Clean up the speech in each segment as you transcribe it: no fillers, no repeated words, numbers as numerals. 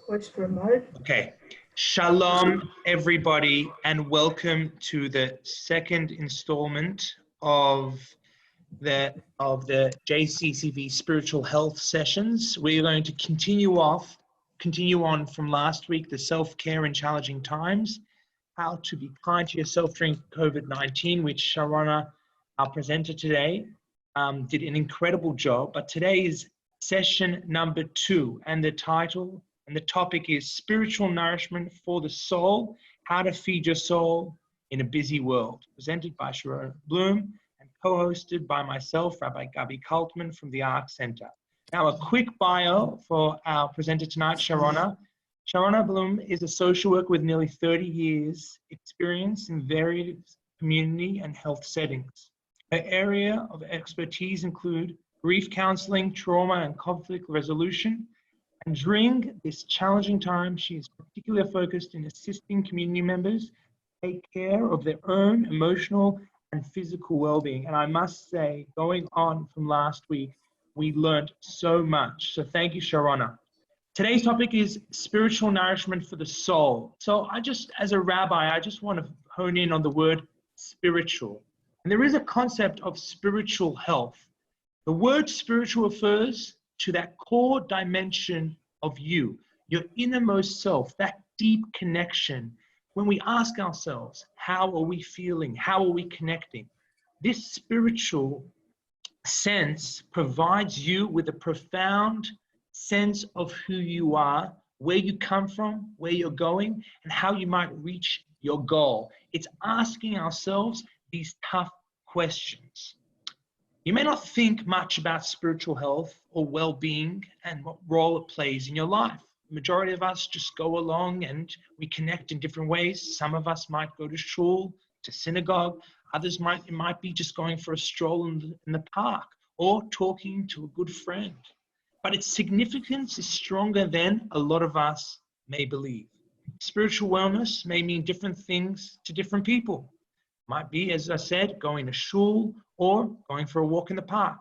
Switch to remote. Okay. Shalom, everybody, and welcome to the second installment of the JCCV spiritual health sessions. We're going to continue on from last week, the self-care in challenging times, how to be kind to yourself during COVID-19, which Sharona, our presenter today, did an incredible job. But today is session number 2, and the title and the topic is Spiritual Nourishment for the Soul, How to Feed Your Soul in a Busy World, presented by Sharona Blum and co-hosted by myself, Rabbi Gabi Kaltmann from the Ark Center. Now, a quick bio for our presenter tonight, Sharona. Sharona Blum is a social worker with nearly 30 years experience in various community and health settings. Her area of expertise include grief counseling, trauma and conflict resolution. And during this challenging time, she is particularly focused in assisting community members take care of their own emotional and physical well-being. And I must say, going on from last week, we learned so much. So thank you, Sharona. Today's topic is spiritual nourishment for the soul. So as a rabbi, I just want to hone in on the word spiritual. And there is a concept of spiritual health. The word spiritual refers to that core dimension of you, your innermost self, that deep connection. When we ask ourselves, how are we feeling? How are we connecting? This spiritual sense provides you with a profound sense of who you are, where you come from, where you're going, and how you might reach your goal. It's asking ourselves these tough questions. You may not think much about spiritual health or well-being and what role it plays in your life. The majority of us just go along and we connect in different ways. Some of us might go to shul, to synagogue. Others might be just going for a stroll in the park or talking to a good friend. But its significance is stronger than a lot of us may believe. Spiritual wellness may mean different things to different people. Might be, as I said, going to shul or going for a walk in the park.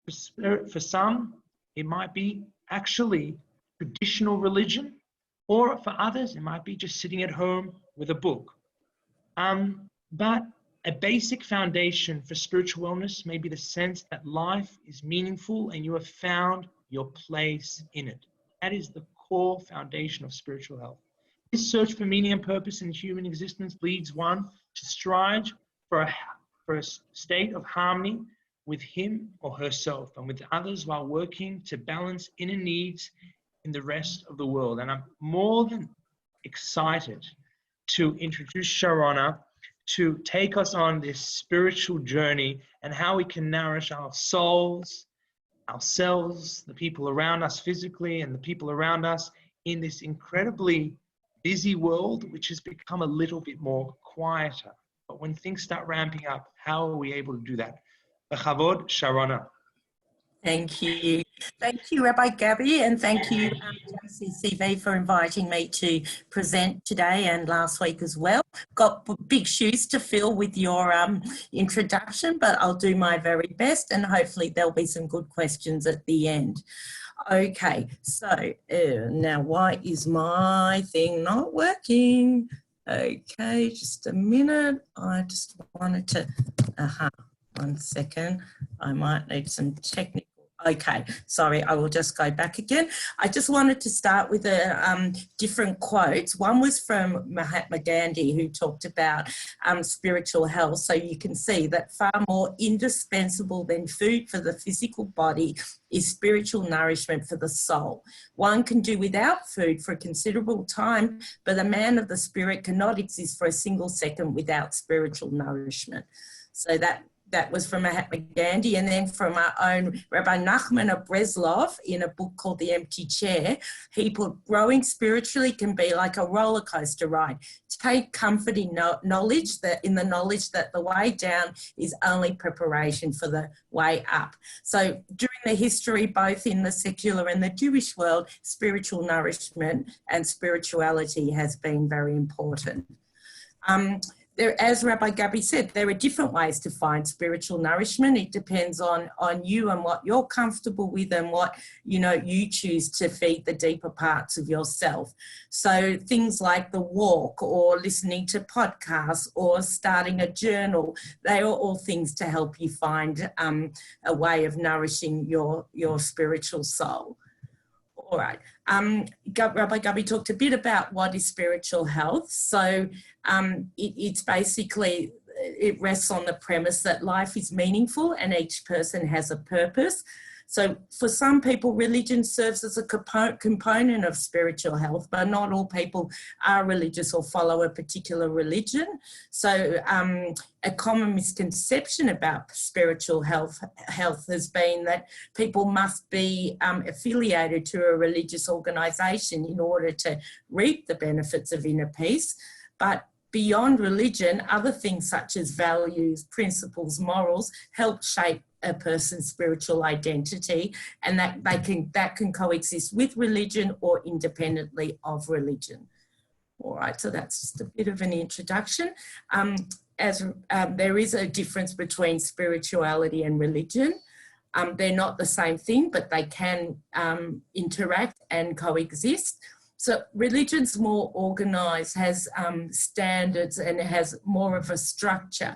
For some, it might be actually traditional religion, or for others, it might be just sitting at home with a book. But a basic foundation for spiritual wellness may be the sense that life is meaningful and you have found your place in it. That is the core foundation of spiritual health. This search for meaning and purpose in human existence leads one to strive for a state of harmony with him or herself and with others while working to balance inner needs in the rest of the world. And I'm more than excited to introduce Sharona to take us on this spiritual journey and how we can nourish our souls, ourselves, the people around us physically, and the people around us in this incredibly busy world, which has become a little bit more quieter. But when things start ramping up, how are we able to do that? Bechavod, Sharona. Thank you. Thank you, Rabbi Gabi, and thank you, JCCV, for inviting me to present today and last week as well. Got big shoes to fill with your introduction, but I'll do my very best and hopefully there'll be some good questions at the end. Okay, so now why is my thing not working? Okay, just a minute. I just wanted to, 1 second. I might need some technical. Okay, sorry, I will just go back again. I just wanted to start with different quotes. One was from Mahatma Gandhi, who talked about spiritual health. So you can see that far more indispensable than food for the physical body is spiritual nourishment for the soul. One can do without food for a considerable time, but a man of the spirit cannot exist for a single second without spiritual nourishment. So that was from Mahatma Gandhi. And then from our own Rabbi Nachman of Breslov in a book called The Empty Chair, he put, growing spiritually can be like a roller coaster ride. Take comfort in knowledge that the way down is only preparation for the way up. So during the history, both in the secular and the Jewish world, spiritual nourishment and spirituality has been very important. there, as Rabbi Gabi said, there are different ways to find spiritual nourishment. It depends on you and what you're comfortable with and what, you choose to feed the deeper parts of yourself. So things like the walk or listening to podcasts or starting a journal, they are all things to help you find a way of nourishing your spiritual soul. All right. Rabbi Gabi talked a bit about what is spiritual health. So it's basically, it rests on the premise that life is meaningful and each person has a purpose. So for some people, religion serves as a component of spiritual health, but not all people are religious or follow a particular religion. So a common misconception about spiritual health has been that people must be affiliated to a religious organisation in order to reap the benefits of inner peace. But beyond religion, other things such as values, principles, morals help shape a person's spiritual identity, and that can coexist with religion or independently of religion. All right, so that's just a bit of an introduction. There is a difference between spirituality and religion. They're not the same thing, but they can interact and coexist. So religion's more organised, has standards, and it has more of a structure.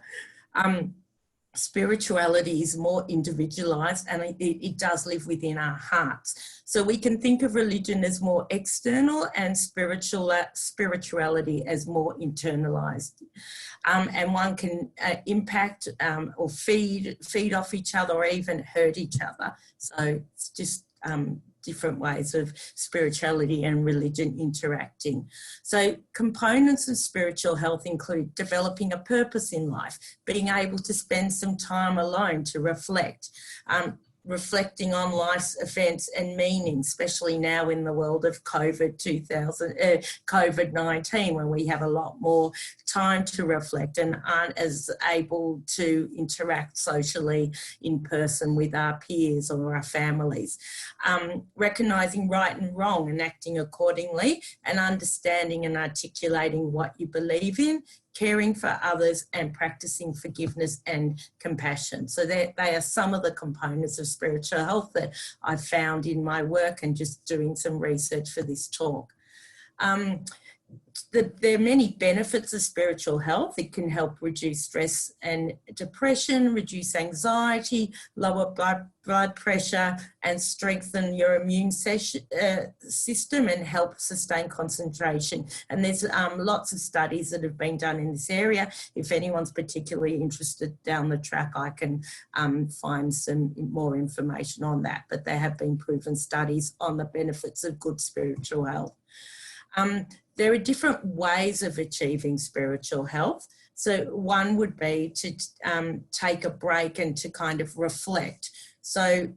Spirituality is more individualised, and it does live within our hearts. So we can think of religion as more external and spirituality as more internalised. And one can impact or feed off each other or even hurt each other. So it's just different ways of spirituality and religion interacting. So components of spiritual health include developing a purpose in life, being able to spend some time alone to reflect, reflecting on life's events and meaning, especially now in the world of COVID-19, when we have a lot more time to reflect and aren't as able to interact socially in person with our peers or our families. Recognising right and wrong and acting accordingly, and understanding and articulating what you believe in, caring for others, and practicing forgiveness and compassion. So they are some of the components of spiritual health that I've found in my work and just doing some research for this talk. There are many benefits of spiritual health. It can help reduce stress and depression, reduce anxiety, lower blood pressure, and strengthen your immune system and help sustain concentration. And there's lots of studies that have been done in this area. If anyone's particularly interested down the track, I can find some more information on that. But there have been proven studies on the benefits of good spiritual health. There are different ways of achieving spiritual health. So one would be to take a break and to kind of reflect. So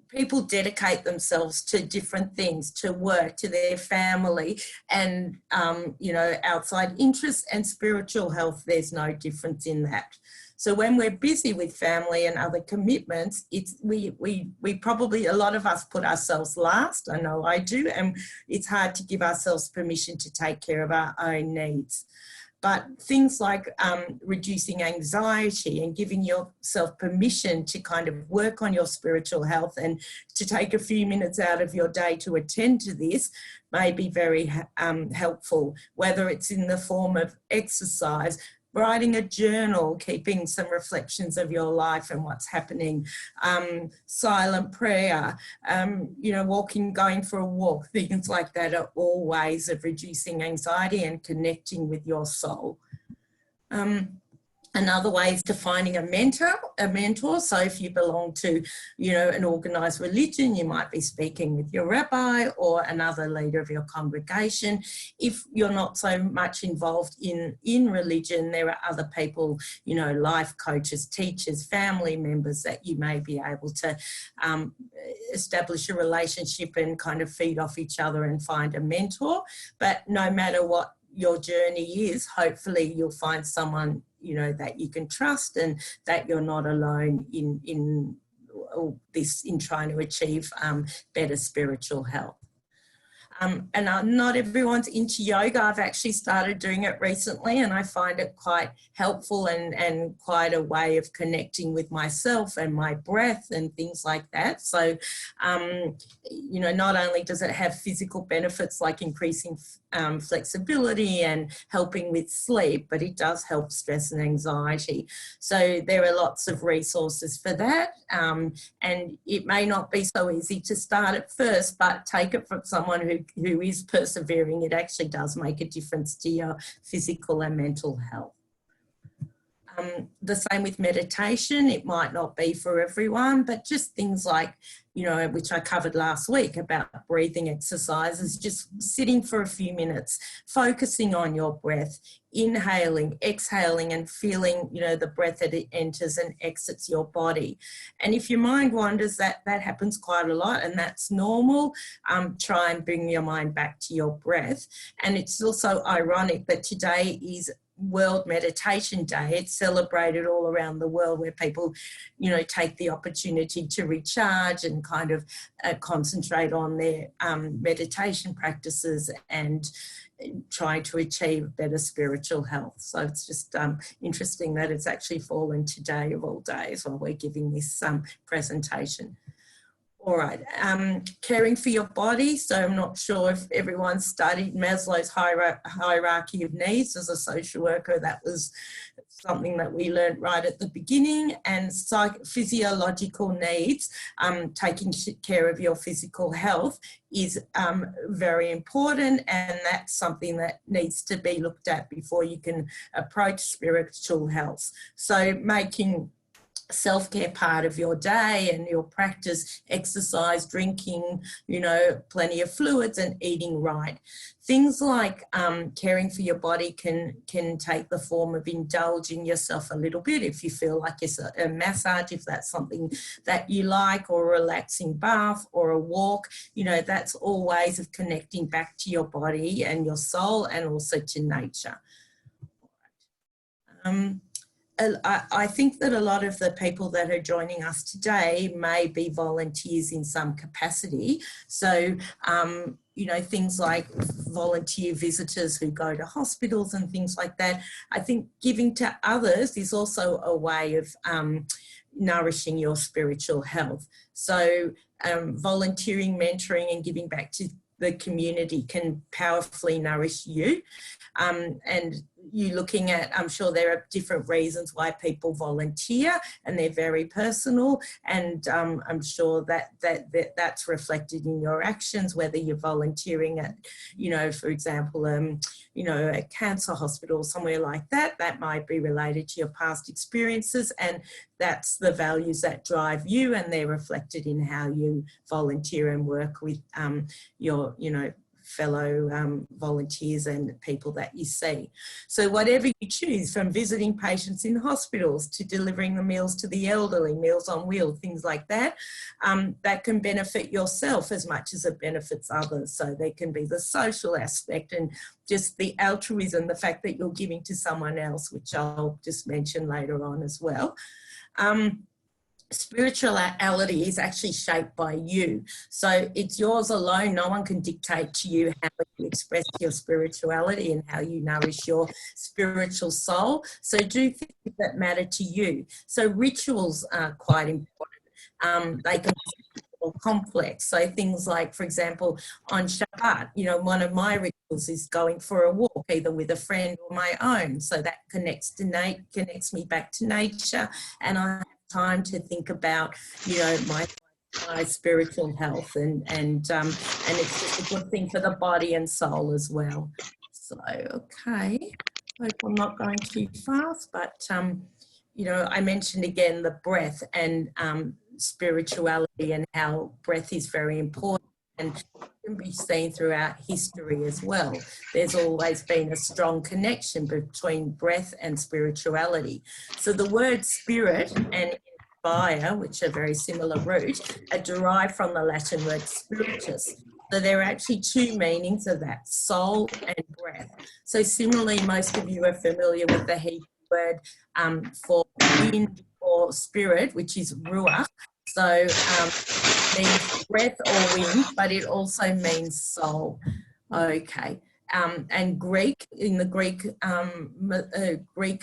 people dedicate themselves to different things, to work, to their family, and, outside interests, and spiritual health, there's no difference in that. So when we're busy with family and other commitments, we probably, a lot of us put ourselves last. I know I do, and it's hard to give ourselves permission to take care of our own needs. But things like reducing anxiety and giving yourself permission to kind of work on your spiritual health and to take a few minutes out of your day to attend to this may be very helpful, whether it's in the form of exercise, writing a journal, keeping some reflections of your life and what's happening, silent prayer, walking, going for a walk, things like that are all ways of reducing anxiety and connecting with your soul. Another way is to finding a mentor. So if you belong to, an organised religion, you might be speaking with your rabbi or another leader of your congregation. If you're not so much involved in religion, there are other people, life coaches, teachers, family members that you may be able to establish a relationship and kind of feed off each other and find a mentor. But no matter what your journey is, hopefully you'll find someone that you can trust and that you're not alone in trying to achieve better spiritual health. And not everyone's into yoga. I've actually started doing it recently, and I find it quite helpful and quite a way of connecting with myself and my breath and things like that. So, you know, not only does it have physical benefits like increasing flexibility and helping with sleep, but it does help stress and anxiety. So there are lots of resources for that. And it may not be so easy to start at first, but take it from someone who is persevering. It actually does make a difference to your physical and mental health. The same with meditation. It might not be for everyone, but just things like, you know, which I covered last week about breathing exercises, just sitting for a few minutes, focusing on your breath, inhaling, exhaling, and feeling, you know, the breath that it enters and exits your body. And if your mind wanders, that happens quite a lot, and that's normal. Try and bring your mind back to your breath. And it's also ironic that today is World Meditation Day. It's celebrated all around the world, where people, you know, take the opportunity to recharge and kind of concentrate on their meditation practices and try to achieve better spiritual health. So it's just interesting that it's actually fallen today of all days while we're giving this presentation. All right, caring for your body. So I'm not sure if everyone studied Maslow's hierarchy of needs. As a social worker, that was something that we learned right at the beginning. And physiological needs, taking care of your physical health is very important, and that's something that needs to be looked at before you can approach spiritual health. So making self-care part of your day and your practice, exercise, drinking, you know, plenty of fluids, and eating right. Things like caring for your body can take the form of indulging yourself a little bit if you feel like it's a massage, if that's something that you like, or a relaxing bath or a walk. You know, that's all ways of connecting back to your body and your soul, and also to nature. I think that a lot of the people that are joining us today may be volunteers in some capacity. So, you know, things like volunteer visitors who go to hospitals and things like that. I think giving to others is also a way of nourishing your spiritual health. So volunteering, mentoring, and giving back to the community can powerfully nourish you. And you looking at, I'm sure there are different reasons why people volunteer, and they're very personal, and I'm sure that's reflected in your actions, whether you're volunteering at, you know, for example, you know, a cancer hospital, somewhere like that, that might be related to your past experiences, and that's the values that drive you, and they're reflected in how you volunteer and work with your, you know, fellow volunteers and people that you see. So whatever you choose, from visiting patients in hospitals to delivering the meals to the elderly, Meals on Wheels, things like that, that can benefit yourself as much as it benefits others. So there can be the social aspect and just the altruism, the fact that you're giving to someone else, which I'll just mention later on as well. Spirituality is actually shaped by you. So it's yours alone. No one can dictate to you how you express your spirituality and how you nourish your spiritual soul. So do things that matter to you. So rituals are quite important. They can be more complex. So things like, for example, on Shabbat, you know, one of my rituals is going for a walk, either with a friend or my own. So that connects me back to nature, and I time to think about, you know, my spiritual health, and it's just a good thing for the body and soul as well. So, okay, hope I'm not going too fast, but you know, I mentioned again the breath and spirituality, and how breath is very important, and can be seen throughout history as well. There's always been a strong connection between breath and spirituality. So the word spirit and inspire, which are very similar root, are derived from the Latin word spiritus. So there are actually two meanings of that, soul and breath. So similarly, most of you are familiar with the Hebrew word for wind or spirit, which is ruach. So means breath or wind, but it also means soul. Okay. And Greek, in the Greek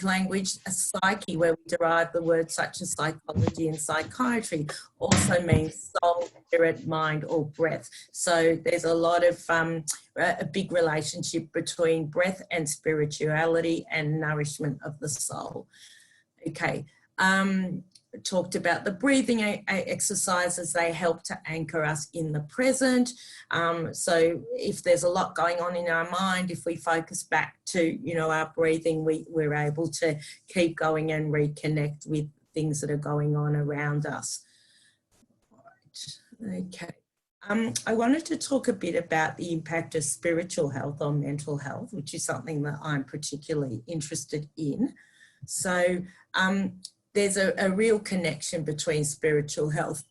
language, a psyche, where we derive the words such as psychology and psychiatry, also means soul, spirit, mind, or breath. So there's a lot of a big relationship between breath and spirituality and nourishment of the soul. Okay. Talked about the breathing exercises. They help to anchor us in the present. So if there's a lot going on in our mind, if we focus back to, you know, our breathing, we're able to keep going and reconnect with things that are going on around us. Right. Okay. I wanted to talk a bit about the impact of spiritual health on mental health, which is something that I'm particularly interested in. So there's a real connection between spiritual health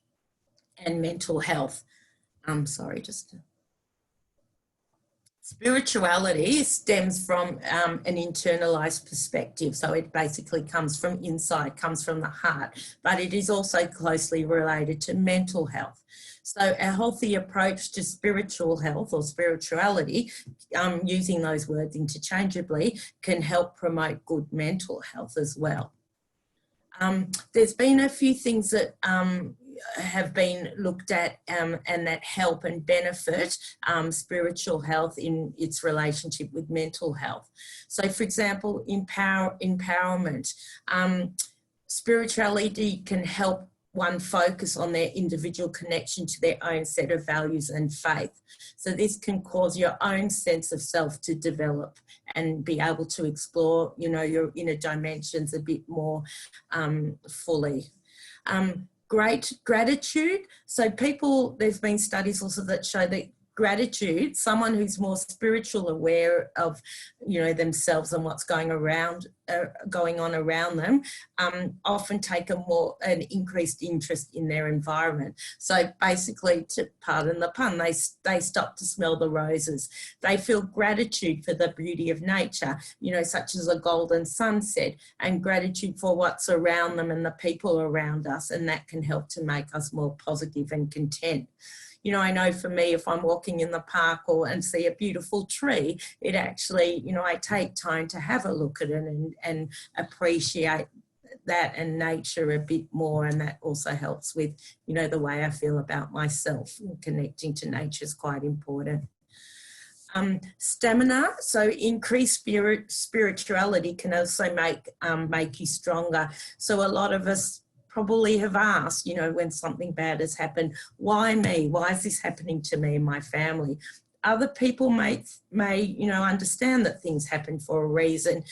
and mental health. Spirituality stems from an internalized perspective. So it basically comes from inside, comes from the heart, but it is also closely related to mental health. So a healthy approach to spiritual health or spirituality, using those words interchangeably, can help promote good mental health as well. There's been a few things that have been looked at and that help and benefit spiritual health in its relationship with mental health. So, for example, empowerment. Spirituality can help one focus on their individual connection to their own set of values and faith. So this can cause your own sense of self to develop and be able to explore, you know, your inner dimensions a bit more fully. Great gratitude. So there's been studies also that show that gratitude, someone who's more spiritual aware of, you know, themselves and what's going on around them, often take an increased interest in their environment. So basically, to pardon the pun, they stop to smell the roses. They feel gratitude for the beauty of nature, you know, such as a golden sunset, and gratitude for what's around them and the people around us, and that can help to make us more positive and content. You know, I know for me, if I'm walking in the park and see a beautiful tree, it actually, you know, I take time to have a look at it and appreciate that and nature a bit more. And that also helps with, you know, the way I feel about myself. Connecting to nature is quite important. Stamina, so increased spirituality can also make you stronger. So a lot of us probably have asked, you know, when something bad has happened, why me? Why is this happening to me and my family? Other people may, you know, understand that things happen for a reason,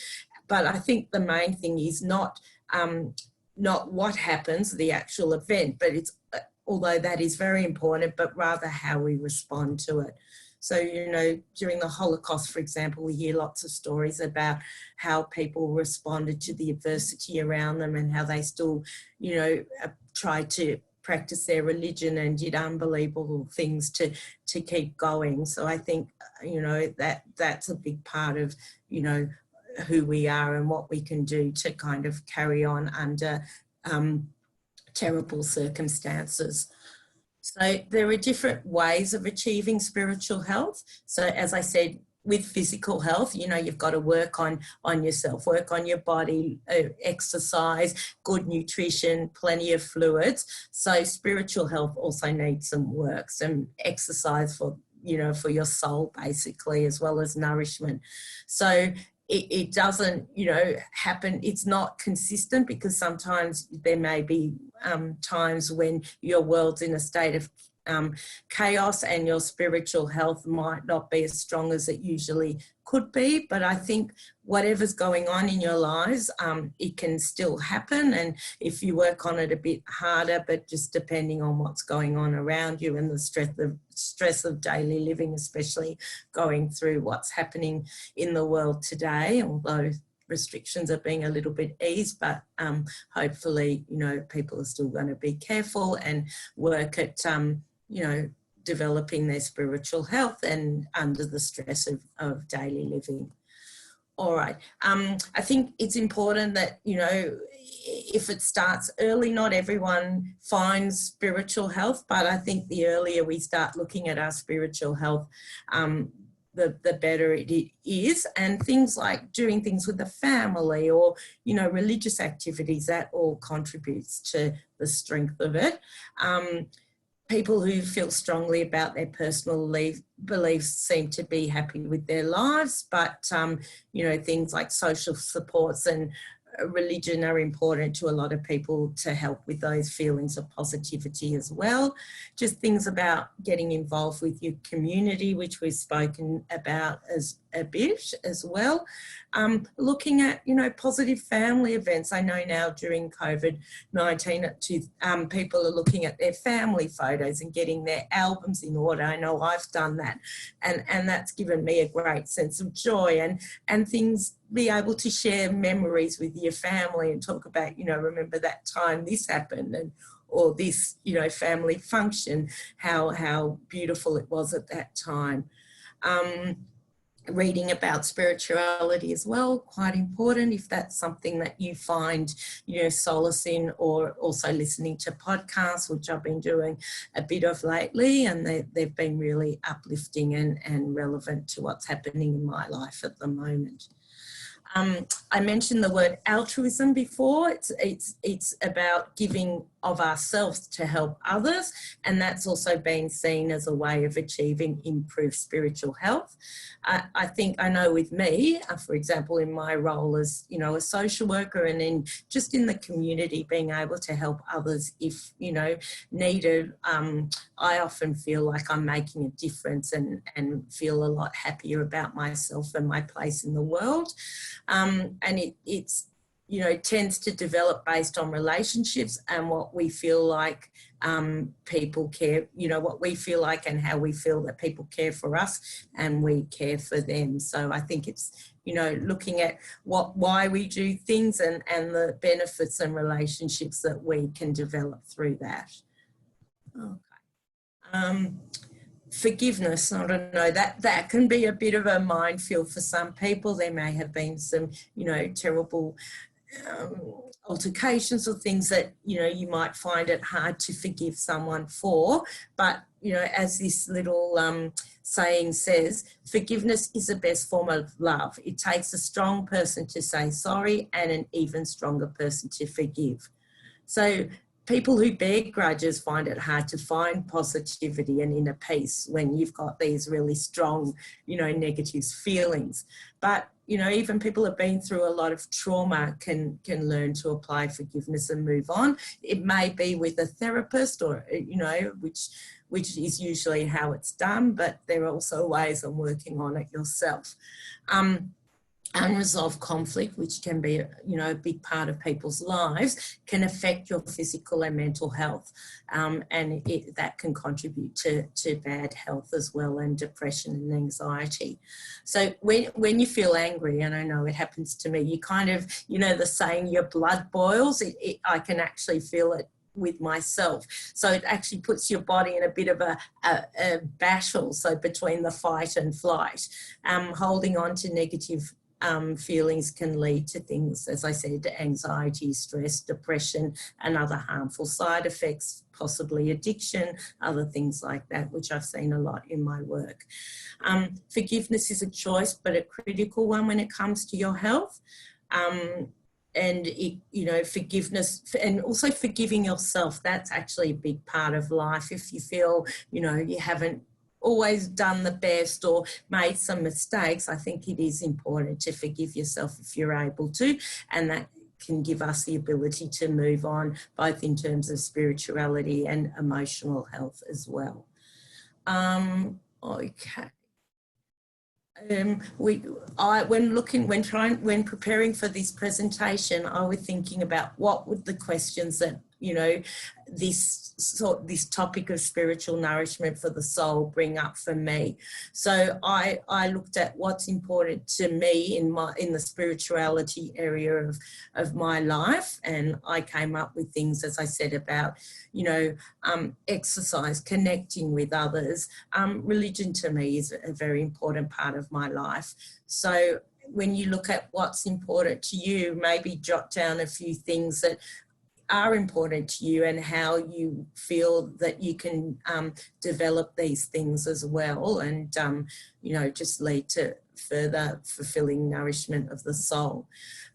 but I think the main thing is not what happens, the actual event, but it's, although that is very important, but rather how we respond to it. So, you know, during the Holocaust, for example, we hear lots of stories about how people responded to the adversity around them and how they still, you know, tried to practice their religion and did unbelievable things to keep going. So I think, you know, that's a big part of, you know, who we are and what we can do to kind of carry on under terrible circumstances. So there are different ways of achieving spiritual health. So as I said, with physical health, you know, you've got to work on yourself, work on your body, exercise, good nutrition, plenty of fluids. So spiritual health also needs some work, some exercise for, you know, for your soul basically, as well as nourishment. So it doesn't, you know, happen. It's not consistent because sometimes there may be times when your world's in a state of chaos and your spiritual health might not be as strong as it usually could be. But I think whatever's going on in your lives, it can still happen. And if you work on it a bit harder, but just depending on what's going on around you and the stress of daily living, especially going through what's happening in the world today, although restrictions are being a little bit eased, but hopefully, you know, people are still going to be careful and work at, you know, developing their spiritual health and under the stress of daily living. All right. I think it's important that, you know, if it starts early, not everyone finds spiritual health, but I think the earlier we start looking at our spiritual health, the better it is. And things like doing things with the family or, you know, religious activities, that all contributes to the strength of it. People who feel strongly about their personal beliefs seem to be happy with their lives, but, you know, things like social supports and religion are important to a lot of people to help with those feelings of positivity as well. Just things about getting involved with your community, which we've spoken about as a bit as well. Looking at, you know, positive family events. I know now during COVID-19, people are looking at their family photos and getting their albums in order. I know I've done that, and that's given me a great sense of joy and things, be able to share memories with your family and talk about, you know, remember that time this happened, and or this, you know, family function, how beautiful it was at that time. Reading about spirituality as well, quite important if that's something that you find, you know, solace in, or also listening to podcasts, which I've been doing a bit of lately, and they've been really uplifting and relevant to what's happening in my life at the moment. I mentioned the word altruism before. It's about giving of ourselves to help others, and that's also been seen as a way of achieving improved spiritual health. I think, I know with me, for example, in my role as, you know, a social worker, and in just in the community, being able to help others if, you know, needed, I often feel like I'm making a difference and feel a lot happier about myself and my place in the world. And it's, you know, tends to develop based on relationships and what we feel like people care, you know, what we feel like and how we feel that people care for us and we care for them. So I think it's, you know, looking at why we do things and the benefits and relationships that we can develop through that. Okay. Forgiveness, I don't know, that can be a bit of a minefield for some people. There may have been some, you know, terrible altercations or things that, you know, you might find it hard to forgive someone for. But, you know, as this little saying says, forgiveness is the best form of love. It takes a strong person to say sorry and an even stronger person to forgive. So people who bear grudges find it hard to find positivity and inner peace when you've got these really strong, you know, negative feelings. But, you know, even people who have been through a lot of trauma can learn to apply forgiveness and move on. It may be with a therapist, or, you know, which is usually how it's done, but there are also ways of working on it yourself. Unresolved conflict, which can be, you know, a big part of people's lives, can affect your physical and mental health, and that can contribute to bad health as well, and depression and anxiety. So when you feel angry, and I know it happens to me, you kind of, you know, the saying, your blood boils, I can actually feel it with myself. So it actually puts your body in a bit of a battle, so between the fight and flight. Holding on to negative feelings can lead to things, as I said, anxiety, stress, depression, and other harmful side effects, possibly addiction, other things like that, which I've seen a lot in my work. Forgiveness is a choice, but a critical one when it comes to your health. And it, you know, forgiveness, and also forgiving yourself, that's actually a big part of life. If you feel, you know, you haven't always done the best or made some mistakes, I think it is important to forgive yourself if you're able to, and that can give us the ability to move on, both in terms of spirituality and emotional health as well. Okay. When preparing for this presentation, I was thinking about what would the questions that, you know, this topic of spiritual nourishment for the soul bring up for me. So I looked at what's important to me in the spirituality area of my life, and I came up with things, as I said, about, you know, exercise, connecting with others. Religion to me is a very important part of my life. So when you look at what's important to you, maybe jot down a few things that are important to you and how you feel that you can develop these things as well, and you know, just lead to further fulfilling nourishment of the soul.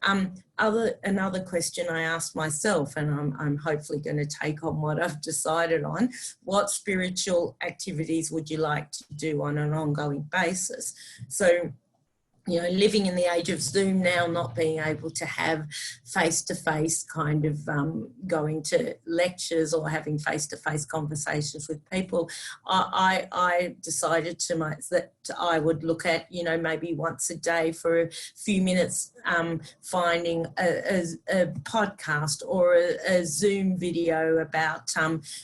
Another question I asked myself, and I'm hopefully going to take on what I've decided on: what spiritual activities would you like to do on an ongoing basis? So, you know, living in the age of Zoom now, not being able to have face-to-face kind of going to lectures or having face-to-face conversations with people, I decided that I would look at, you know, maybe once a day for a few minutes, finding a podcast or a Zoom video about,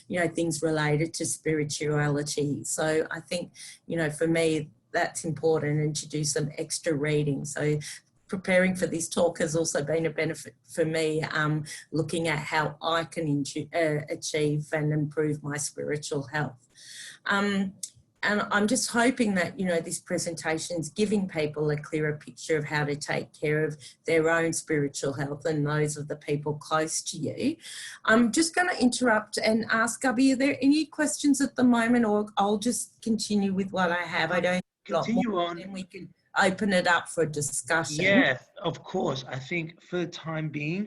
you know, things related to spirituality. So I think, you know, for me, that's important, and to do some extra reading. So preparing for this talk has also been a benefit for me, looking at how I can achieve and improve my spiritual health. And I'm just hoping that, you know, this presentation is giving people a clearer picture of how to take care of their own spiritual health and those of the people close to you. I'm just going to interrupt and ask Gabi, are there any questions at the moment, or I'll just continue with what I have? I don't continue on, and we can open it up for discussion. Yes, of course. I think for the time being,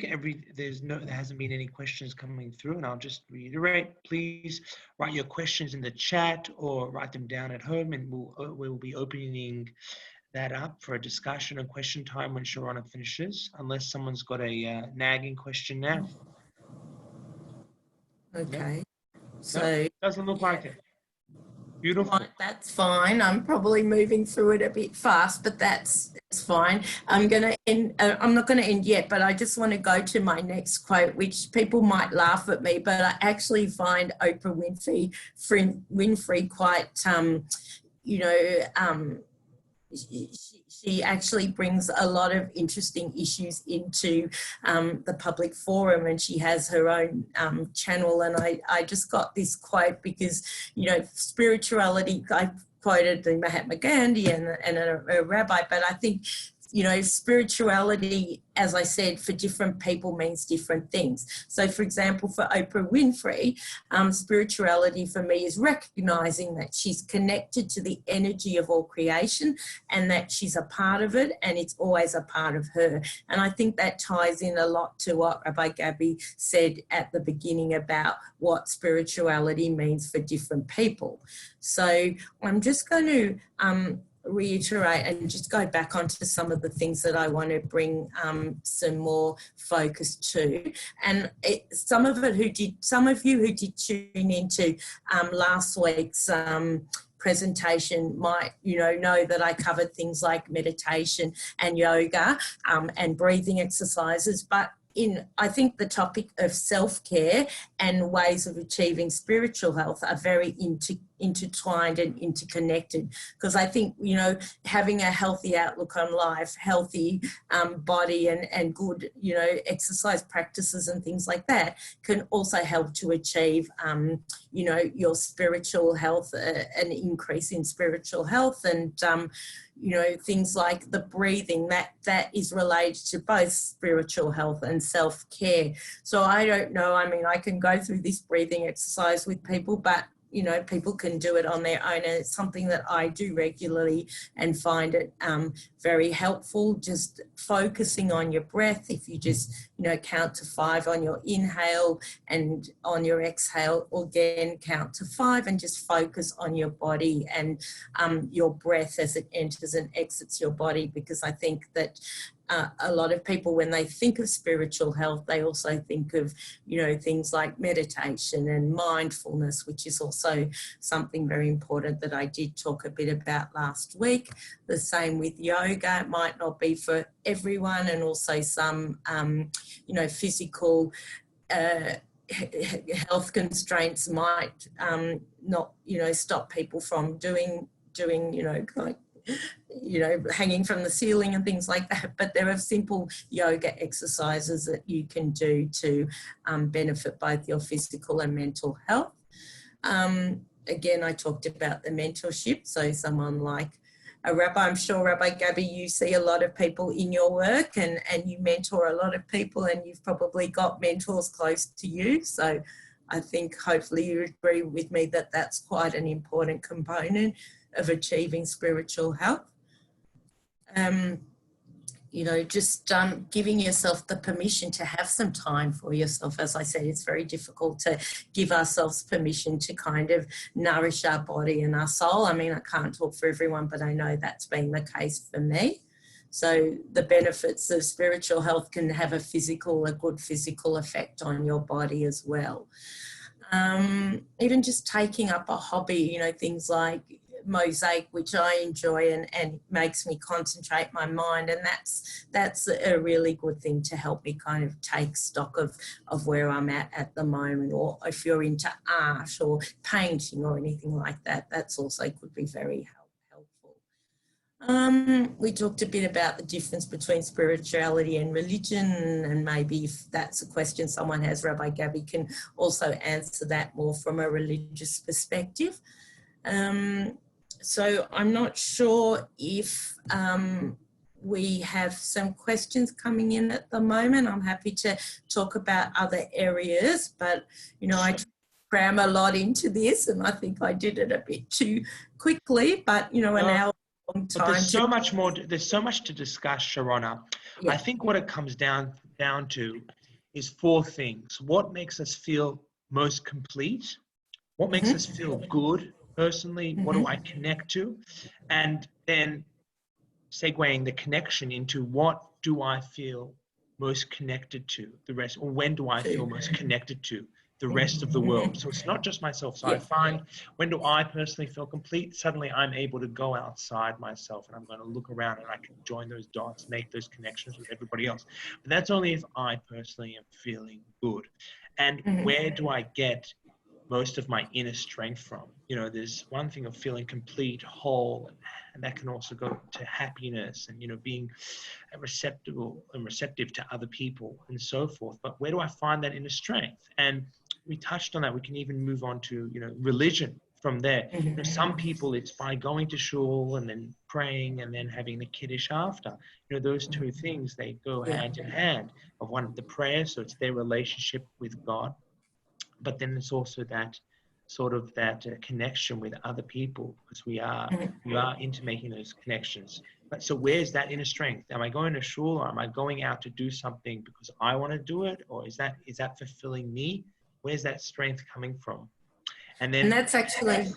there hasn't been any questions coming through, and I'll just reiterate: please write your questions in the chat or write them down at home, and we'll be opening that up for a discussion and question time when Sharona finishes, unless someone's got a nagging question now. Okay. No? So Doesn't look like it. Beautiful. That's fine. I'm probably moving through it a bit fast, but that's fine. I'm going to end. I'm not going to end yet, but I just want to go to my next quote, which people might laugh at me, but I actually find Oprah Winfrey quite, you know, she actually brings a lot of interesting issues into the public forum, and she has her own channel. And I just got this quote because, you know, spirituality, I quoted the Mahatma Gandhi and a rabbi, but I think, you know, spirituality, as I said, for different people means different things. So, for example, for Oprah Winfrey, spirituality for me is recognizing that she's connected to the energy of all creation and that she's a part of it, and it's always a part of her. And I think that ties in a lot to what Rabbi Gabi said at the beginning about what spirituality means for different people. So I'm just going to reiterate and just go back onto some of the things that I want to bring some more focus to. And some of you who did tune into last week's presentation might, you know that I covered things like meditation and yoga and breathing exercises, but I think the topic of self-care and ways of achieving spiritual health are very intertwined and interconnected, because I think, you know, having a healthy outlook on life, healthy body and good, you know, exercise practices and things like that can also help to achieve, you know, your spiritual health, an increase in spiritual health. And you know, things like the breathing, that is related to both spiritual health and self-care. So I don't know, I mean, I can go through this breathing exercise with people, but, you know, people can do it on their own, and it's something that I do regularly and find it very helpful. Just focusing on your breath. If you just, you know, count to 5 on your inhale, and on your exhale, again, count to 5, and just focus on your body and your breath as it enters and exits your body, because I think that a lot of people, when they think of spiritual health, they also think of, you know, things like meditation and mindfulness, which is also something very important that I did talk a bit about last week. The same with yoga. It might not be for everyone, and also some, you know, physical health constraints might not, you know, stop people from doing, you know, like, you know, hanging from the ceiling and things like that. But there are simple yoga exercises that you can do to benefit both your physical and mental health. Again, I talked about the mentorship. So someone like Rabbi. I'm sure, Rabbi Gabi, you see a lot of people in your work, and you mentor a lot of people, and you've probably got mentors close to you. So I think hopefully you agree with me that that's quite an important component of achieving spiritual health. You know, just giving yourself the permission to have some time for yourself. As I said, it's very difficult to give ourselves permission to kind of nourish our body and our soul. I mean, I can't talk for everyone, but I know that's been the case for me. So the benefits of spiritual health can have a good physical effect on your body as well. Even just taking up a hobby, you know, things like mosaic, which I enjoy and makes me concentrate my mind, and that's a really good thing to help me kind of take stock of where I'm at the moment. Or if you're into art or painting or anything like that, that's also could be very helpful. We talked a bit about the difference between spirituality and religion, and maybe if that's a question someone has, Rabbi Gabi can also answer that more from a religious perspective. So I'm not sure if we have some questions coming in at the moment. I'm happy to talk about other areas, but, you know, I cram a lot into this, and I think I did it a bit too quickly, but, you know, an hour. But there's so much more. There's so much to discuss, Sharona. Yeah. I think what it comes down to is 4 things. What makes us feel most complete? What makes us feel good personally? What do I connect to? And then segueing the connection into what do I feel most connected to the rest, or when do I feel most connected to the rest of the world? So it's not just myself. So I find, when do I personally feel complete? Suddenly I'm able to go outside myself, and I'm going to look around, and I can join those dots, make those connections with everybody else. But that's only if I personally am feeling good. And where do I get most of my inner strength from? You know, there's one thing of feeling complete, whole, and that can also go to happiness and, you know, being receptive to other people and so forth. But where do I find that inner strength? And we touched on that. We can even move on to, you know, religion from there. You know, some people, it's by going to shul and then praying and then having the kiddush after. You know, those 2 things, they go hand in hand. Of one of the prayers, so it's their relationship with God. But then it's also that sort of that connection with other people, because we are into making those connections. But so where's that inner strength? Am I going to shul, or am I going out to do something because I want to do it? Or is that fulfilling me? Where's that strength coming from? And that's actually...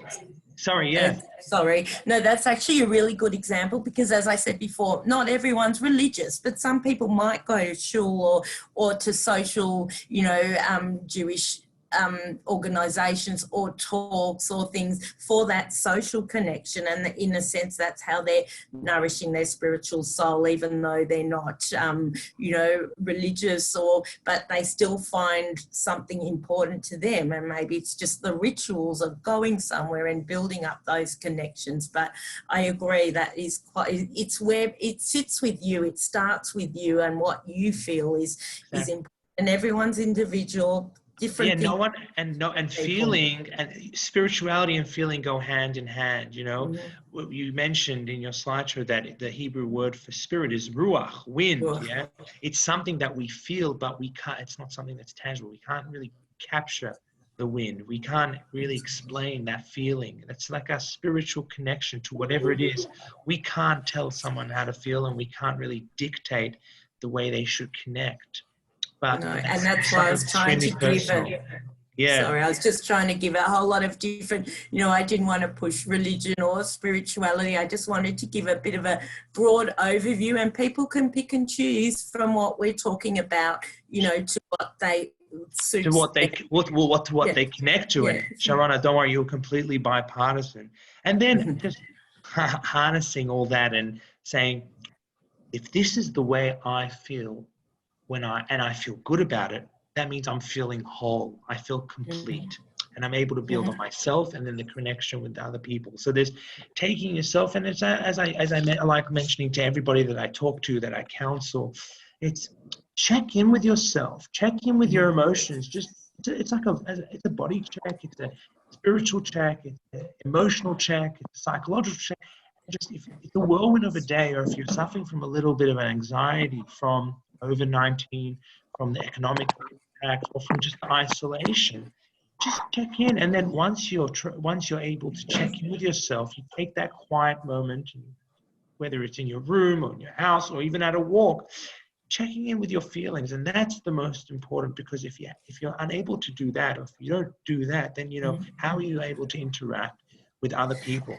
No, that's actually a really good example, because as I said before, not everyone's religious, but some people might go to shul or to social, you know, Jewish organisations or talks or things for that social connection, and in a sense that's how they're nourishing their spiritual soul, even though they're not you know, religious, but they still find something important to them, and maybe it's just the rituals of going somewhere and building up those connections. But I agree, that is it's where it sits with you, it starts with you, and what you feel is important, and everyone's individual. Different feeling and spirituality and feeling go hand in hand. You know, you mentioned in your slideshow that the Hebrew word for spirit is ruach, wind. Yeah, it's something that we feel, but we can't. It's not something that's tangible. We can't really capture the wind. We can't really explain that feeling. That's like a spiritual connection to whatever it is. We can't tell someone how to feel, and we can't really dictate the way they should connect. But no, and that's why I was trying to give it. Sorry, I was just trying to give a whole lot of different, you know, I didn't want to push religion or spirituality. I just wanted to give a bit of a broad overview, and people can pick and choose from what we're talking about, you know, to what they suit. To what they connect to. And Sharona, don't worry, you're completely bipartisan. And then just harnessing all that and saying, if this is the way I feel, and I feel good about it, that means I'm feeling whole. I feel complete, and I'm able to build on myself, and then the connection with other people. So there's taking yourself, and it's as I like mentioning to everybody that I talk to, that I counsel, it's check in with yourself, check in with your emotions. It's a body check, it's a spiritual check, it's an emotional check, it's a psychological check. just if it's a whirlwind of a day, or if you're suffering from a little bit of an anxiety from COVID-19, from the economic impact, or from just the isolation, just check in. And then once you're able to check in with yourself, you take that quiet moment, whether it's in your room or in your house or even at a walk, checking in with your feelings. And that's the most important, because if you're unable to do that, or if you don't do that, then how are you able to interact with other people?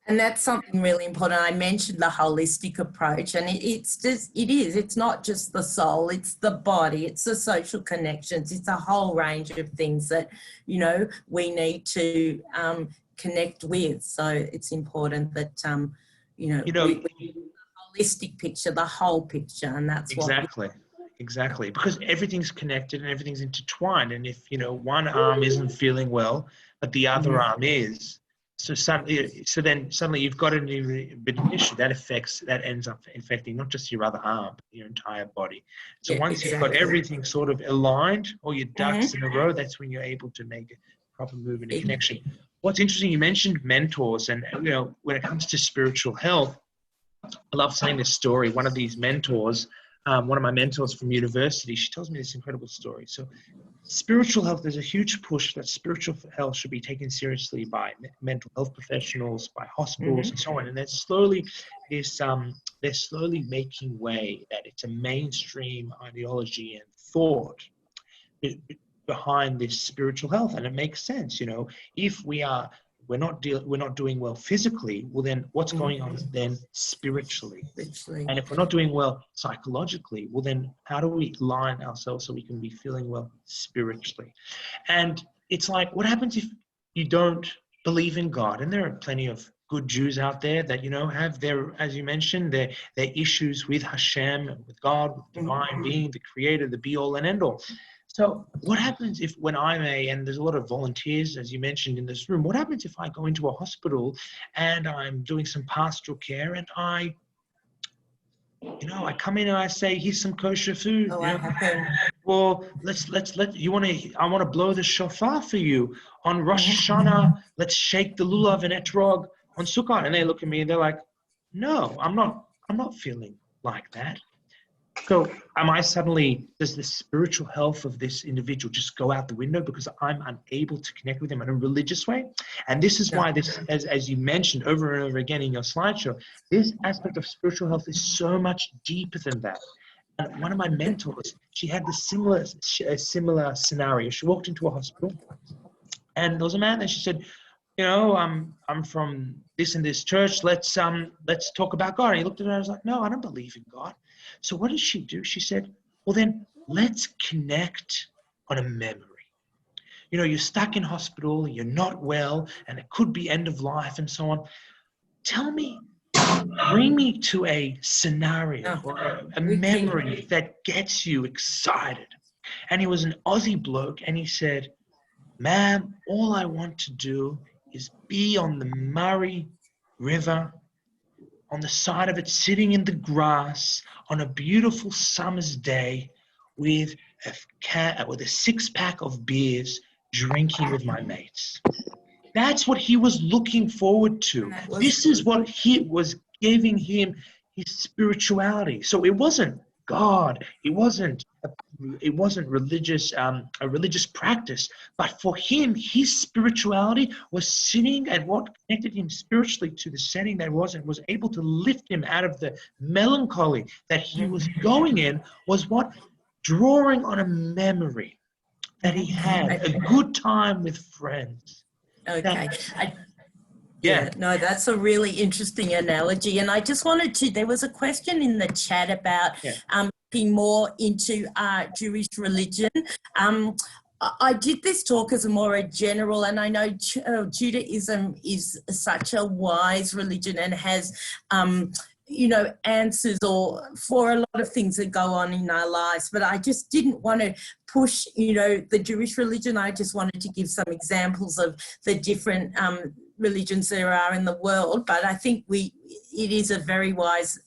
And that's something really important. I mentioned the holistic approach, and it's not just the soul, it's the body, it's the social connections, it's a whole range of things that, we need to connect with. So it's important that, we holistic picture, the whole picture, and that's exactly, because everything's connected and everything's intertwined. And if one arm isn't feeling well, but the other arm is, so then suddenly you've got an issue that ends up affecting not just your other arm, but your entire body. So once you've got everything sort of aligned, all your ducks in a row, that's when you're able to make a proper movement and connection. What's interesting, you mentioned mentors, and when it comes to spiritual health, I love saying this story. One of these mentors, one of my mentors from university, she tells me this incredible story. So spiritual health, there's a huge push that spiritual health should be taken seriously by mental health professionals, by hospitals, and so on. And they're slowly making way that it's a mainstream ideology and thought behind this spiritual health. And it makes sense. If we're not doing well physically, well then what's going on then spiritually? And if we're not doing well psychologically, well then how do we line ourselves so we can be feeling well spiritually? And it's like, what happens if you don't believe in God? And there are plenty of good Jews out there that have their, as you mentioned, their issues with Hashem, with God, with divine being, the creator, the be all and end all. So what happens if and there's a lot of volunteers, as you mentioned, in this room, what happens if I go into a hospital and I'm doing some pastoral care and I come in and I say, here's some kosher food. Well, I want to blow the shofar for you on Rosh Hashanah. Let's shake the lulav and etrog on Sukkot. And they look at me and they're like, no, I'm not feeling like that. So does the spiritual health of this individual just go out the window because I'm unable to connect with him in a religious way? And this is why this, as you mentioned over and over again in your slideshow, this aspect of spiritual health is so much deeper than that. And one of my mentors, she had a similar scenario. She walked into a hospital and there was a man there. She said, I'm from this and this church. Let's talk about God. And he looked at her and was like, no, I don't believe in God. So what did she do? She said, well then let's connect on a memory. You're stuck in hospital, you're not well, and it could be end of life and so on. Bring me to a scenario or a memory that gets you excited. And he was an Aussie bloke, and he said, ma'am, all I want to do is be on the Murray River, on the side of it, sitting in the grass on a beautiful summer's day with a 6-pack of beers, drinking with my mates. That's what he was looking forward to. This is what he was giving him his spirituality. So it wasn't God. It wasn't religious, a religious practice. But for him, his spirituality was sitting, and what connected him spiritually to the setting that was able to lift him out of the melancholy that he was going in, was what? Drawing on a memory that he had, a good time with friends. Okay. No, that's a really interesting analogy. And I just wanted to, there was a question in the chat about looking more into Jewish religion. I did this talk as a general, and I know Judaism is such a wise religion and has, answers for a lot of things that go on in our lives. But I just didn't want to push, the Jewish religion. I just wanted to give some examples of the different religions there are in the world. But I think it is a very wise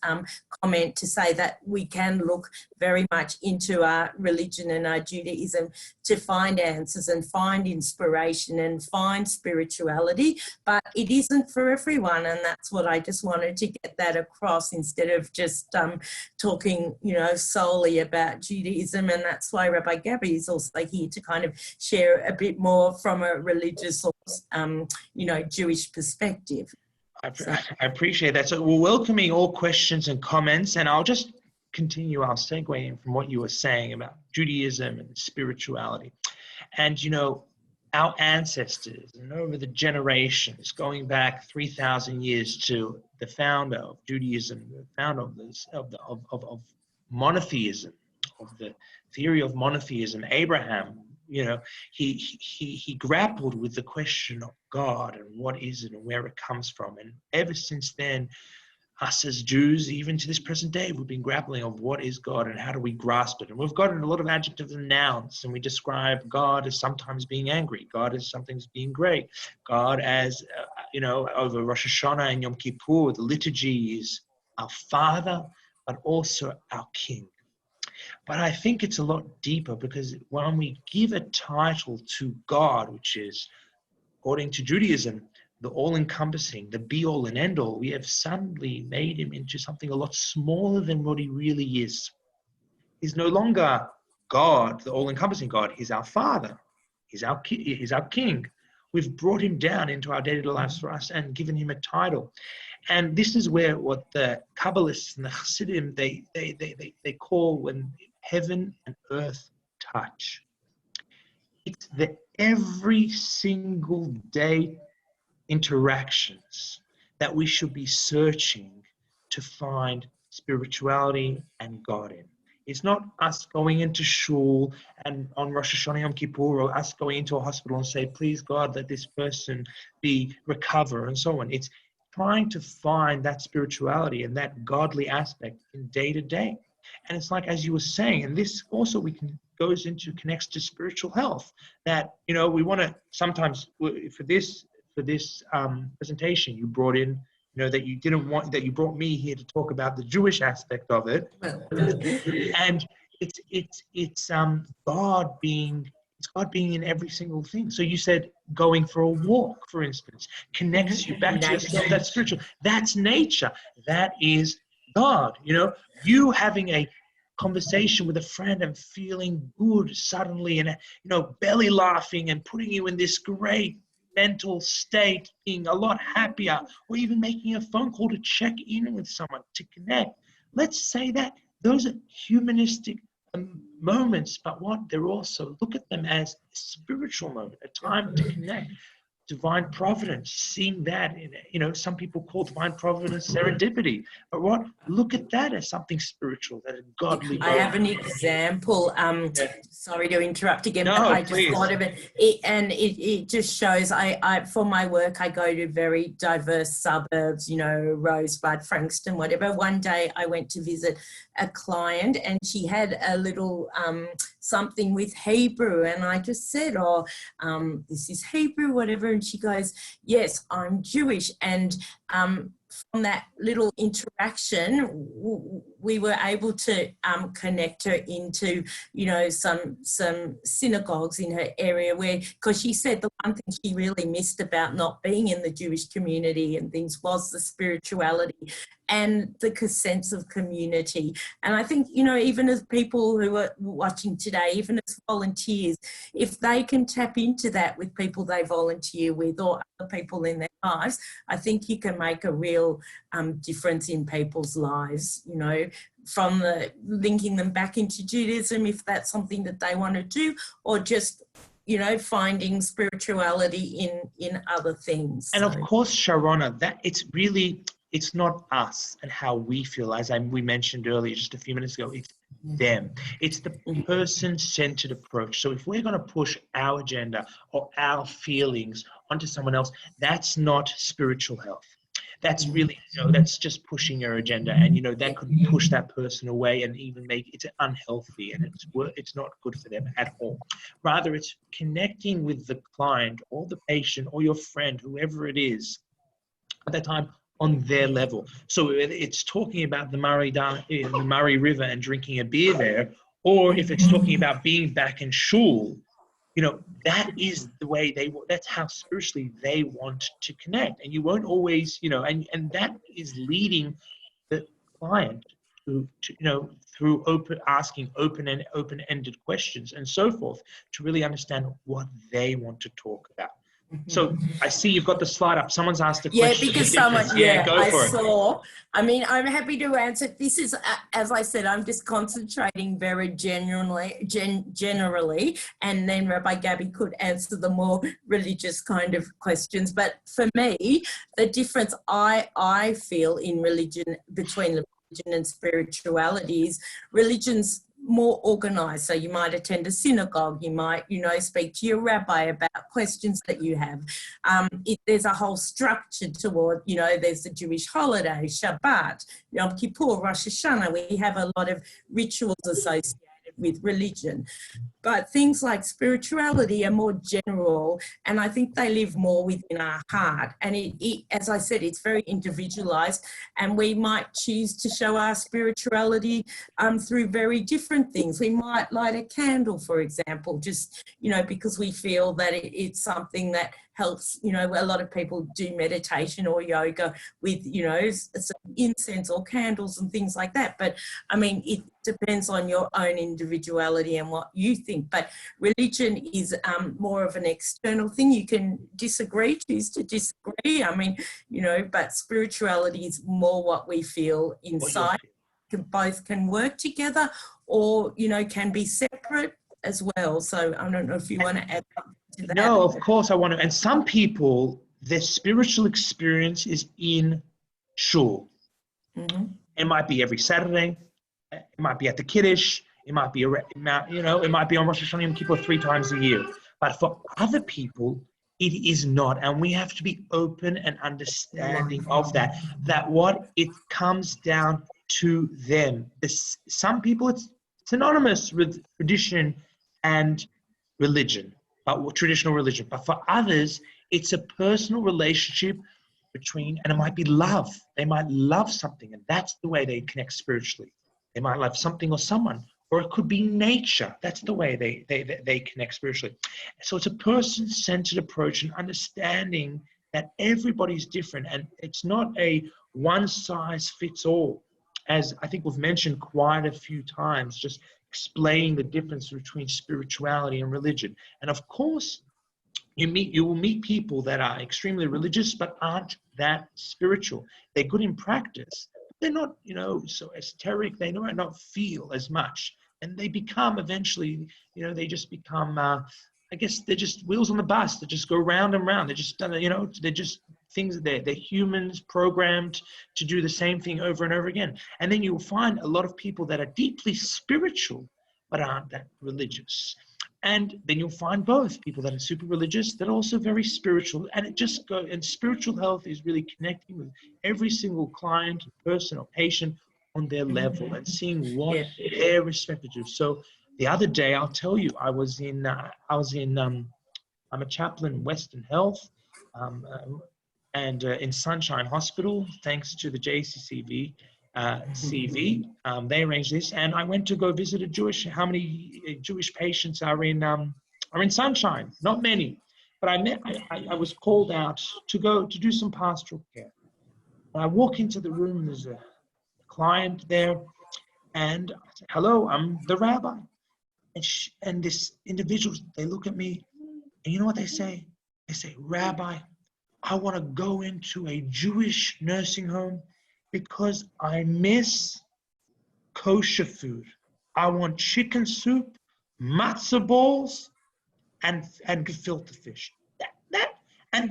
comment to say that we can look very much into our religion and our Judaism to find answers and find inspiration and find spirituality, but it isn't for everyone, and that's what I just wanted to get that across instead of just talking, you know, solely about Judaism. And that's why Rabbi Gabi is also here to kind of share a bit more from a religious or, you know, Jewish perspective. I appreciate that. So we're welcoming all questions and comments, and I'll just continue our segue in from what you were saying about Judaism and spirituality. And, you know, our ancestors and over the generations, going back 3,000 years to the founder of Judaism, the founder of monotheism, of the theory of monotheism, Abraham, you know, he grappled with the question of God and what is it and where it comes from. And ever since then, us as Jews, even to this present day, we've been grappling of what is God and how do we grasp it. And we've gotten a lot of adjectives and nouns, and we describe God as sometimes being angry, God as sometimes being great, God as, you know, over Rosh Hashanah and Yom Kippur, the liturgy is our Father, but also our King. But I think it's a lot deeper, because when we give a title to God, which is, according to Judaism, the all-encompassing, the be-all and end-all, we have suddenly made him into something a lot smaller than what he really is. He's no longer God, the all-encompassing God. He's our Father. He's our King. We've brought him down into our daily lives for us and given him a title. And this is where what the Kabbalists and the Chassidim, they call when heaven and earth touch. It's the every single day interactions that we should be searching to find spirituality and God in. It's not us going into shul and on Rosh Hashanah Yom Kippur, or us going into a hospital and say, please God, let this person recover and so on. It's trying to find that spirituality and that godly aspect in day to day. And it's like, as you were saying, and this also connects to spiritual health, that, you know, we want to sometimes, for this presentation, you brought in, you know, that you brought me here to talk about the Jewish aspect of it. And it's God being in every single thing. So you said going for a walk, for instance, connects you back to yourself. That's spiritual. That's nature. That is God. You know, you having a conversation with a friend and feeling good suddenly, and, you know, belly laughing and putting you in this great mental state, being a lot happier, or even making a phone call to check in with someone, to connect. Let's say that those are humanistic moments, but they're also, look at them as a spiritual moment, a time to connect. Divine providence, seeing that, you know, some people call divine providence serendipity, but look at that as something spiritual, that a godly I have an example. Sorry to interrupt again, no, but I please. just thought of it. It just shows, I for my work, I go to very diverse suburbs, you know, Rosebud, Frankston, whatever. One day I went to visit a client and she had a little something with Hebrew, and I just said, this is Hebrew, whatever. And she goes, yes, I'm Jewish. And from that little interaction, we were able to connect her into, you know, some synagogues in her area, because she said the one thing she really missed about not being in the Jewish community and things was the spirituality and the sense of community. And I think, you know, even as people who are watching today, even as volunteers, if they can tap into that with people they volunteer with or other people in their lives, I think you can make a real difference in people's lives, you know, from linking them back into Judaism, if that's something that they want to do, or just, you know, finding spirituality in other things. And of course, Sharona, that it's not us and how we feel, as we mentioned earlier just a few minutes ago. It's them. It's the person-centered approach. So if we're going to push our agenda or our feelings onto someone else, that's not spiritual health. That's really, you know, that's just pushing your agenda, and, you know, that could push that person away and even make it unhealthy, and it's not good for them at all. Rather, it's connecting with the client or the patient or your friend, whoever it is, at that time on their level. So it's talking about the Murray River and drinking a beer there, or if it's talking about being back in shul, you know, that is the way that's how spiritually they want to connect. And you won't always, you know, and that is leading the client to you know, through asking open-ended questions and so forth, to really understand what they want to talk about. So I see you've got the slide up. Someone's asked a question. Yeah, because someone, Go I for it. saw. I mean, I'm happy to answer. This is, as I said, I'm just concentrating very generally, and then Rabbi Gabi could answer the more religious kind of questions. But for me, the difference I feel in religion, between religion and spirituality, is religion's more organized. So you might attend a synagogue, you might, you know, speak to your rabbi about questions that you have. There's a whole structure toward, you know, there's the Jewish holiday, Shabbat, Yom Kippur, Rosh Hashanah. We have a lot of rituals associated with religion. But things like spirituality are more general, and I think they live more within our heart. And as I said, it's very individualized, and we might choose to show our spirituality through very different things. We might light a candle, for example, just, you know, because we feel that it's something that helps. You know, a lot of people do meditation or yoga with, you know, some incense or candles and things like that. But I mean, it depends on your own individuality and what you think. But religion is more of an external thing. You can disagree, choose to disagree. I mean, you know, but spirituality is more what we feel inside. Both can work together, or, you know, can be separate as well. So I don't know if you want to add to that. No, of course I want to. And some people, their spiritual experience is in shul. Mm-hmm. It might be every Saturday. It might be at the Kiddush. It might be, you know, it might be on Rosh Hashanah Yom Kippur 3 times a year. But for other people, it is not. And we have to be open and understanding of that what it comes down to them. Some people, it's synonymous with tradition and religion, traditional religion. But for others, it's a personal relationship between, and it might be love. They might love something, and that's the way they connect spiritually. They might love something or someone, or it could be nature. That's the way they connect spiritually. So it's a person-centered approach, and understanding that everybody's different, and it's not a one-size-fits-all, as I think we've mentioned quite a few times, just explaining the difference between spirituality and religion. And of course, you will meet people that are extremely religious but aren't that spiritual. They're good in practice. They're not, you know, so esoteric. They might not feel as much, and they become eventually, you know, they just become, I guess they're just wheels on the bus. They just go round and round. They're just, you know, they're just things. They're humans programmed to do the same thing over and over again. And then you'll find a lot of people that are deeply spiritual but aren't that religious. And then you'll find both people that are super religious, that are also very spiritual. And it just goes, and spiritual health is really connecting with every single client, person, or patient on their level and seeing what their respective do. So the other day, I'll tell you, I'm a chaplain in Western Health and in Sunshine Hospital, thanks to the JCCV. CV, they arranged this, and I went to go visit how many Jewish patients are in Sunshine? Not many, but I was called out to go to do some pastoral care. And I walk into the room, there's a client there, and I say, hello, I'm the rabbi. And this individual, they look at me, and you know what they say? They say, Rabbi, I want to go into a Jewish nursing home because I miss kosher food. I want chicken soup, matzah balls, and gefilte fish.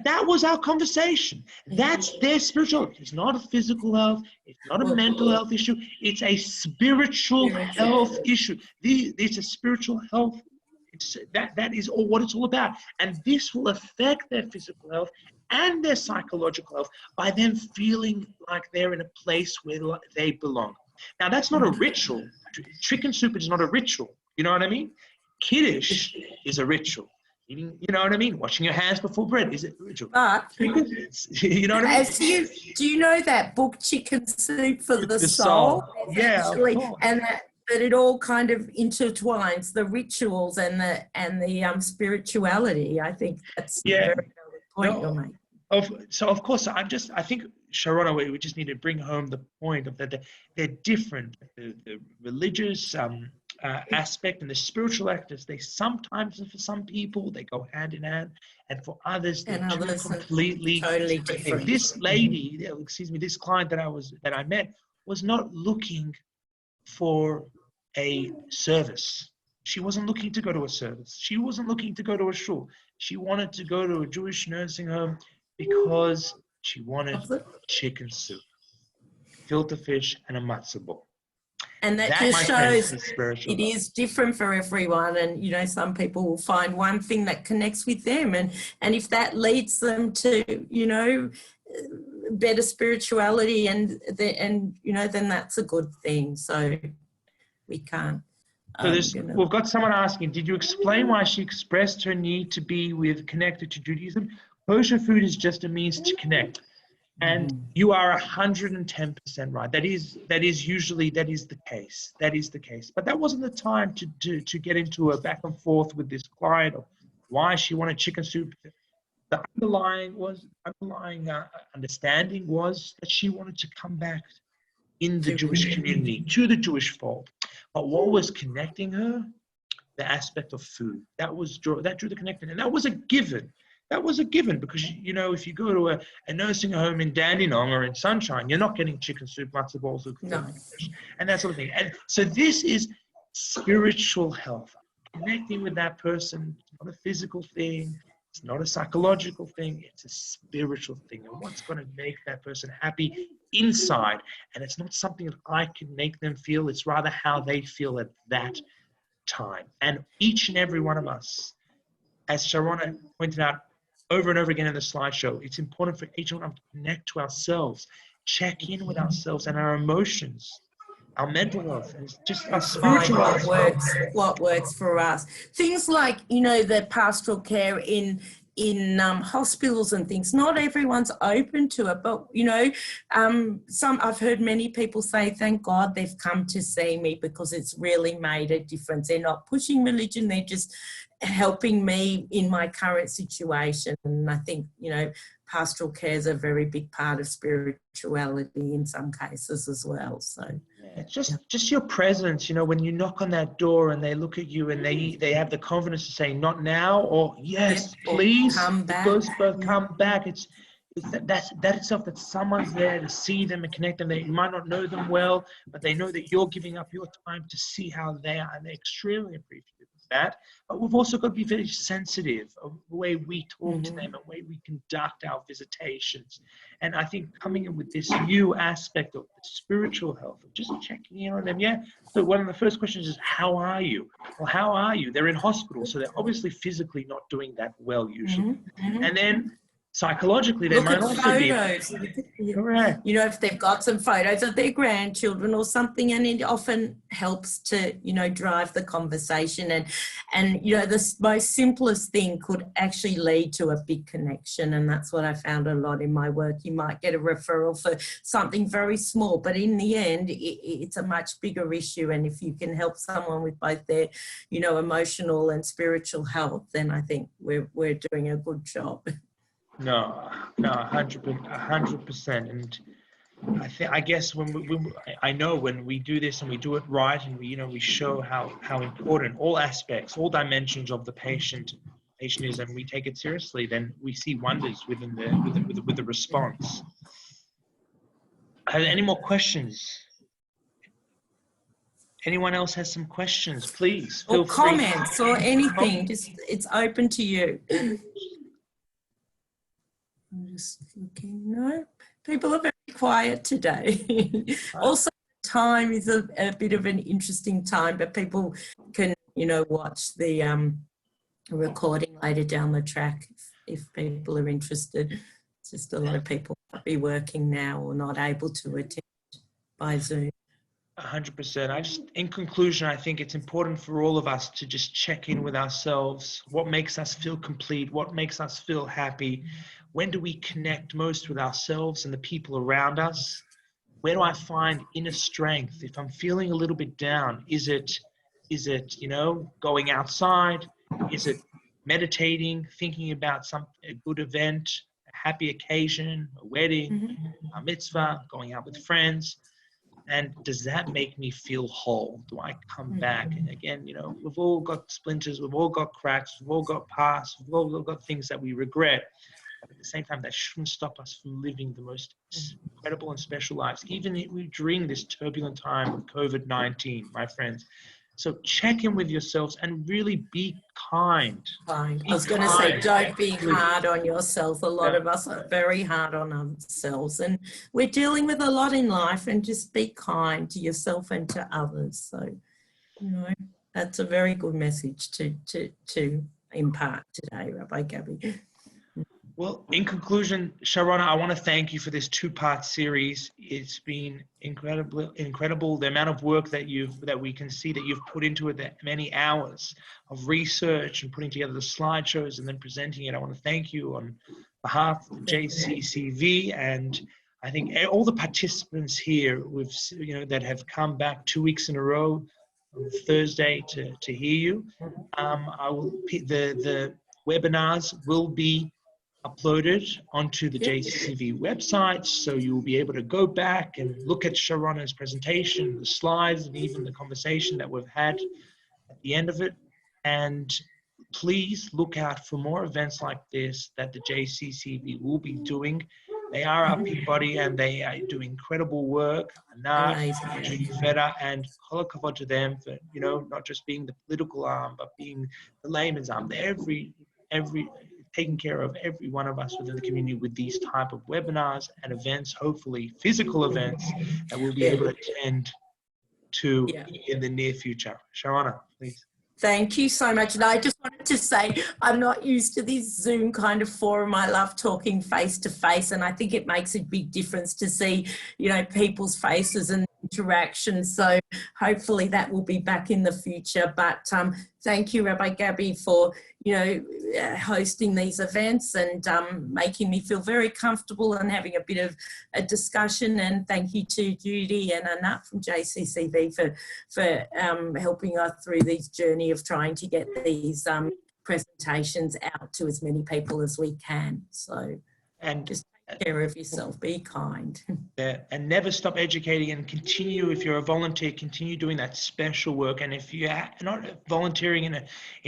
That was our conversation. That's their spiritual. It's not a physical health. It's not a mental health issue. It's a spiritual health issue. It's a spiritual health. That is all what it's all about. And this will affect their physical health and their psychological health by them feeling like they're in a place where they belong. Now, that's not a ritual. Chicken soup is not a ritual. You know what I mean? Kiddush is a ritual. eating, you know what I mean? Washing your hands before bread. Is it ritual? But You know what I mean? do you know that book, Chicken Soup for the Soul? Yeah, Actually, of course. and that it all kind of intertwines the rituals and the spirituality. I think that's a very valid point you're making. So of course, I think, Sharona, we just need to bring home the point of that they're different. The religious aspect and the spiritual aspect, they sometimes, for some people, they go hand in hand, and for others, they're two completely totally different. This lady, this client that I met was not looking for a service. She wasn't looking to go to a service. She wasn't looking to go to a shul. She wanted to go to a Jewish nursing home because she wanted chicken soup, filter fish, and a matzo ball. And that just shows it is different for everyone. And, you know, some people will find one thing that connects with them. And if that leads them to, you know, better spirituality and you know, then that's a good thing. So we can't. So we've got someone asking, did you explain why she expressed her need to be connected to Judaism? Kosher food is just a means to connect. And you are 110% right. That is the case. That is the case. But that wasn't the time to get into a back and forth with this client of why she wanted chicken soup. The underlying understanding was that she wanted to come back in the Jewish community, to the Jewish fold. But what was connecting her? The aspect of food. That drew the connection. And that was a given. That was a given because, you know, if you go to a nursing home in Dandenong or in Sunshine, you're not getting chicken soup, matzo balls, and that sort of thing. And so this is spiritual health. Connecting with that person, it's not a physical thing. It's not a psychological thing. It's a spiritual thing. And what's going to make that person happy inside? And it's not something that I can make them feel. It's rather how they feel at that time. And each and every one of us, as Sharona pointed out over and over again in the slideshow, it's important for each one of us to connect to ourselves, check in with ourselves and our emotions, our mental health, and just our spiritual health. What works for us. Things like, you know, the pastoral care in hospitals and things, not everyone's open to it, but, you know, I've heard many people say, thank God they've come to see me because it's really made a difference. They're not pushing religion, they're just helping me in my current situation. And I think, you know, pastoral care is a very big part of spirituality in some cases as well. So it's just your presence, you know, when you knock on that door and they look at you and they have the confidence to say not now or yes, please, come back. Come back. It's that itself, that someone's there to see them and connect them. They might not know them well, but they know that you're giving up your time to see how they are, and they're extremely appreciative of that. But we've also got to be very sensitive of the way we talk to them and the way we conduct our visitations. And I think coming in with this new aspect of the spiritual health, of just checking in on them. Yeah. So one of the first questions is, how are you? Well, how are you? They're in hospital, so they're obviously physically not doing that well usually. And then psychologically, they might also be. Correct. You know, if they've got some photos of their grandchildren or something, and it often helps to, you know, drive the conversation. And you know, the most simplest thing could actually lead to a big connection. And that's what I found a lot in my work. You might get a referral for something very small, but in the end, it's a much bigger issue. And if you can help someone with both their, you know, emotional and spiritual health, then I think we're doing a good job. No, 100%. And I guess I know when we do this and we do it right, and we show how important all aspects, all dimensions of the patient is, and we take it seriously, then we see wonders with the response. Any more questions? Anyone else has some questions? Please feel free. Comments or anything. Just it's open to you. I'm just looking. No, people are very quiet today. Also, time is a bit of an interesting time, but people can, you know, watch the recording later down the track if people are interested. It's just a lot of people might be working now or not able to attend by Zoom. 100%. In conclusion, I think it's important for all of us to just check in with ourselves. What makes us feel complete? What makes us feel happy? When do we connect most with ourselves and the people around us? Where do I find inner strength? If I'm feeling a little bit down, is it, going outside? Is it meditating, thinking about a good event, a happy occasion, a wedding, a mitzvah, going out with friends? And does that make me feel whole? Do I come back? And again, we've all got splinters, we've all got cracks, we've all got pasts, we've all got things that we regret. But at the same time, that shouldn't stop us from living the most incredible and special lives, even during this turbulent time of COVID-19, my friends. So check in with yourselves and really be kind. I was going to say, don't be hard on yourself. A lot of us are very hard on ourselves, and we're dealing with a lot in life, and just be kind to yourself and to others. So, that's a very good message to impart today, Rabbi Gabi. Well, in conclusion, Sharona, I want to thank you for this 2-part series. It's been incredible the amount of work that we can see that you've put into it, that many hours of research and putting together the slideshows and then presenting it. I want to thank you on behalf of the JCCV, and I think all the participants here that have come back 2 weeks in a row on Thursday to hear you. The webinars will be uploaded onto the JCCV website, so you will be able to go back and look at Sharona's presentation, the slides, and even the conversation that we've had at the end of it. And please look out for more events like this that the JCCV will be doing. They are our Peabody, and they do incredible work. Judy Feder, and kol hakavod to them for not just being the political arm, but being the layman's arm. Every taking care of every one of us within the community with these type of webinars and events, hopefully physical events that we'll be able to attend to in the near future. Sharona, please. Thank you so much. And I just wanted to say, I'm not used to this Zoom kind of forum. I love talking face to face, and I think it makes a big difference to see, people's faces and interaction. So hopefully that will be back in the future. But thank you, Rabbi Gabi, for hosting these events and making me feel very comfortable and having a bit of a discussion. And thank you to Judy and Anat from JCCV for helping us through this journey of trying to get these presentations out to as many people as we can. So just take care of yourself, be kind. And never stop educating, and continue, if you're a volunteer, continue doing that special work. And if you're not volunteering in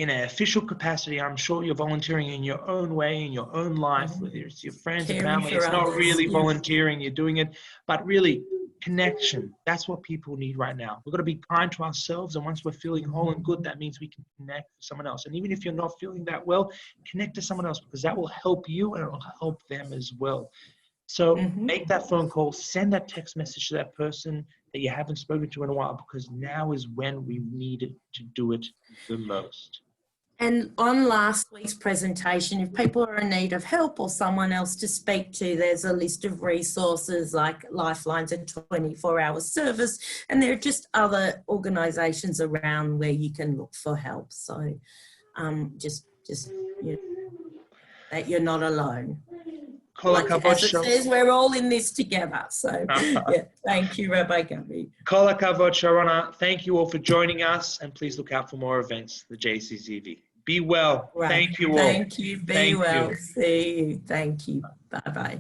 an official capacity, I'm sure you're volunteering in your own way, in your own life, whether it's your friends and family. It's not really volunteering, you're doing it, but really connection. That's what people need right now. We've got to be kind to ourselves, and once we're feeling whole and good, that means we can connect with someone else. And even if you're not feeling that well, connect to someone else, because that will help you and it will help them as well. So make that phone call, send that text message to that person that you haven't spoken to in a while, because now is when we needed to do it the most. And on last week's presentation, if people are in need of help or someone else to speak to, there's a list of resources like Lifeline's a 24-hour service, and there are just other organisations around where you can look for help. So just that you're not alone. Like, as it says, we're all in this together. So thank you, Rabbi Gabi. Kol hakavod, Sharona. Thank you all for joining us, and please look out for more events, the JCCV. Be well. Right. Thank you all. Thank you. Be well. See you. Thank you. Bye-bye.